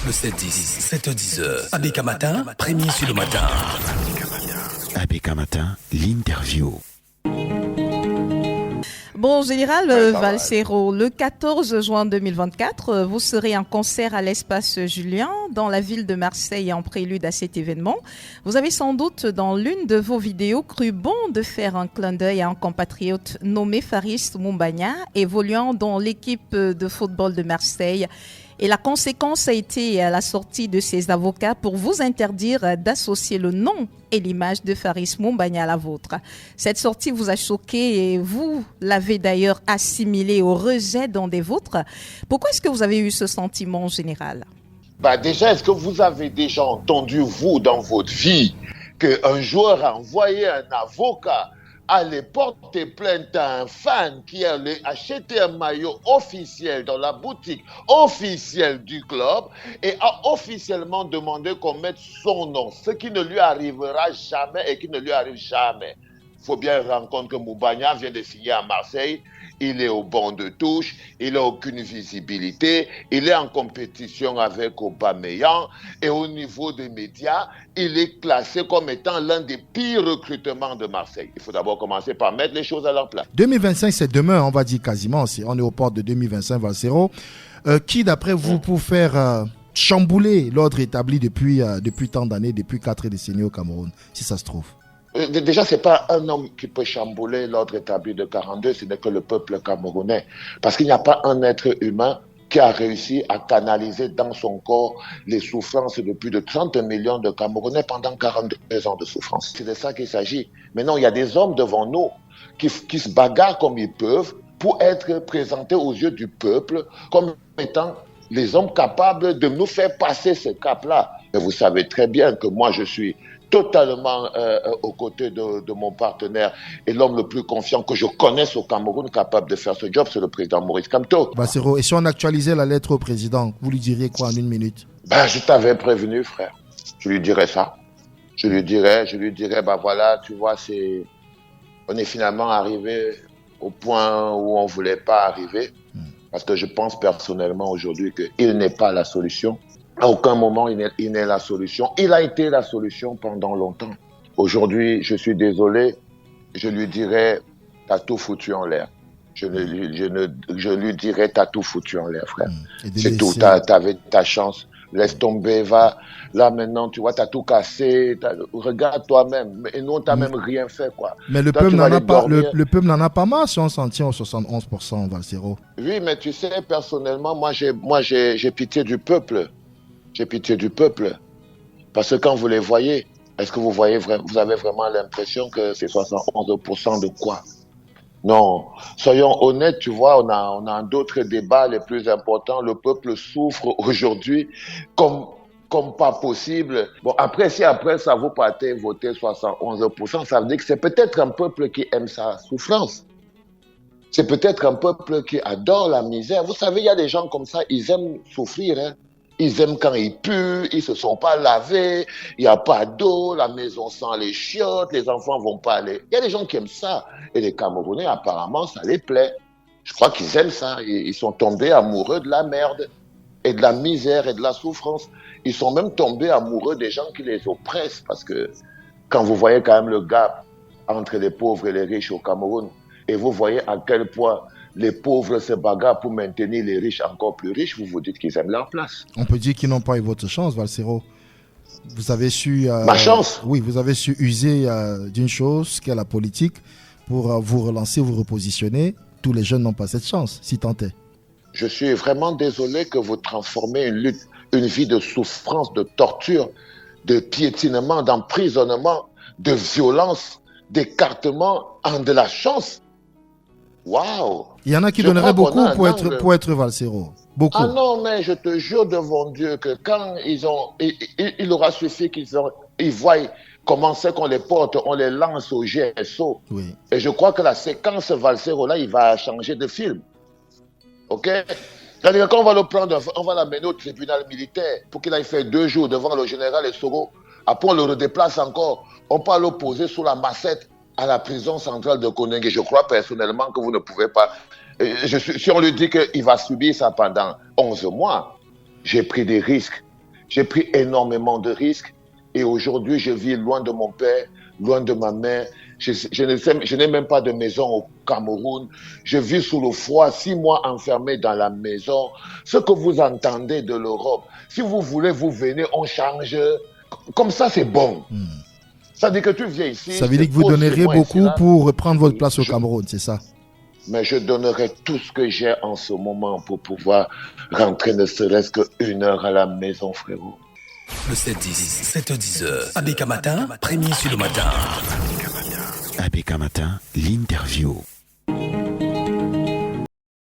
Le 7-10, 7h10. ABK Matin, premier sur le matin. ABK Matin, l'interview. Bon, Général Valsero, le 14 juin 2024, vous serez en concert à l'Espace Julien dans la ville de Marseille en prélude à cet événement. Vous avez sans doute dans l'une de vos vidéos cru bon de faire un clin d'œil à un compatriote nommé Faris Moumbagna, évoluant dans l'équipe de football de Marseille. Et la conséquence a été la sortie de ses avocats pour vous interdire d'associer le nom et l'image de Faris Moumbagna à la vôtre. Cette sortie vous a choqué et vous l'avez d'ailleurs assimilé au rejet d'un des vôtres. Pourquoi est-ce que vous avez eu ce sentiment, Général ? Déjà, est-ce que vous avez déjà entendu, vous, dans votre vie, qu'un joueur a envoyé un avocat aller porter plainte à un fan qui allait acheter un maillot officiel dans la boutique officielle du club et a officiellement demandé qu'on mette son nom, ce qui ne lui arrivera jamais et qui ne lui arrive jamais. Il faut bien rendre compte que Moumbagna vient de signer à Marseille, il est au banc de touche, il n'a aucune visibilité, il est en compétition avec Aubameyang et au niveau des médias, il est classé comme étant l'un des pires recrutements de Marseille. Il faut d'abord commencer par mettre les choses à leur place. 2025, c'est demain, on va dire quasiment, on est aux portes de 2025, Valsero. Qui, d'après vous, pour faire chambouler l'ordre établi depuis tant d'années, depuis 4 décennies au Cameroun, si ça se trouve? Déjà, ce n'est pas un homme qui peut chambouler l'ordre établi de 42, ce n'est que le peuple camerounais. Parce qu'il n'y a pas un être humain qui a réussi à canaliser dans son corps les souffrances de plus de 30 millions de Camerounais pendant 42 ans de souffrance. C'est de ça qu'il s'agit. Maintenant, il y a des hommes devant nous qui se bagarrent comme ils peuvent pour être présentés aux yeux du peuple comme étant les hommes capables de nous faire passer ce cap-là. Mais vous savez très bien que moi, je suis totalement aux côtés de mon partenaire et l'homme le plus confiant que je connaisse au Cameroun capable de faire ce job, c'est le président Maurice Kamto. Valsero, et si on actualisait la lettre au président, vous lui diriez quoi en 1 minute? Je t'avais prévenu, frère. Je lui dirais ça. Je lui dirais, voilà, tu vois, on est finalement arrivé au point où on ne voulait pas arriver. Parce que je pense personnellement aujourd'hui qu'il n'est pas la solution. À aucun moment, il n'est la solution. Il a été la solution pendant longtemps. Aujourd'hui, je suis désolé, je lui dirais, t'as tout foutu en l'air. Je lui dirais, t'as tout foutu en l'air, frère. C'est tout, t'avais ta chance. Laisse tomber, va. Là, maintenant, tu vois, t'as tout cassé. Regarde toi-même. Et nous, on t'a même rien fait, quoi. Mais le peuple n'en a pas marre si on s'en tient aux 71%, Valsero. Oui, mais tu sais, personnellement, moi, j'ai pitié du peuple. J'ai pitié du peuple. Parce que quand vous les voyez, est-ce que vous avez vraiment l'impression que c'est 71% de quoi? Non. Soyons honnêtes, tu vois, on a d'autres débats les plus importants. Le peuple souffre aujourd'hui comme pas possible. Bon, si après ça vous partez voter 71%, ça veut dire que c'est peut-être un peuple qui aime sa souffrance. C'est peut-être un peuple qui adore la misère. Vous savez, il y a des gens comme ça, ils aiment souffrir, hein. Ils aiment quand ils puent, ils se sont pas lavés, il n'y a pas d'eau, la maison sent les chiottes, les enfants vont pas aller. Il y a des gens qui aiment ça. Et les Camerounais, apparemment, ça les plaît. Je crois qu'ils aiment ça. Ils sont tombés amoureux de la merde et de la misère et de la souffrance. Ils sont même tombés amoureux des gens qui les oppressent. Parce que quand vous voyez quand même le gap entre les pauvres et les riches au Cameroun, et vous voyez à quel point les pauvres se bagarrent pour maintenir les riches encore plus riches, vous vous dites qu'ils aiment leur place. On peut dire qu'ils n'ont pas eu votre chance, Valsero. Vous avez su... Ma chance? Oui, vous avez su user d'une chose qu'est la politique pour vous relancer, vous repositionner. Tous les jeunes n'ont pas cette chance, si tant est. Je suis vraiment désolé que vous transformez une vie de souffrance, de torture, de piétinement, d'emprisonnement, de violence, d'écartement en de la chance. Waouh! Il y en a qui donneraient beaucoup pour être Valsero. Beaucoup. Ah non, mais je te jure devant Dieu que quand il aura suffi qu'ils voient comment c'est qu'on les porte, on les lance au GSO. Oui. Et je crois que la séquence Valsero là, il va changer de film. Ok? C'est-à-dire qu'on va le prendre, on va l'amener au tribunal militaire pour qu'il aille faire 2 jours devant le général Essoro. Après, on le redéplace encore. On peut l'opposer sous la massette à la prison centrale de Koningé. Je crois personnellement que vous ne pouvez pas. Si on lui dit qu'il va subir ça pendant 11 mois, j'ai pris des risques J'ai pris énormément de risques et aujourd'hui, je vis loin de mon père, loin de ma mère. Je n'ai même pas de maison au Cameroun. Je vis sous le froid, 6 mois enfermé dans la maison. Ce que vous entendez de l'Europe, si vous voulez, vous venez, on change. Comme ça, c'est bon. Ça veut dire que tu viens ici. Ça veut dire que vous donneriez beaucoup pour reprendre votre place au Cameroun, c'est ça? Mais je donnerai tout ce que j'ai en ce moment pour pouvoir rentrer ne serait-ce qu'une heure à la maison, frérot. Le 7-10, 7h10. ABK Matin, premier sur le matin. ABK Matin, l'interview.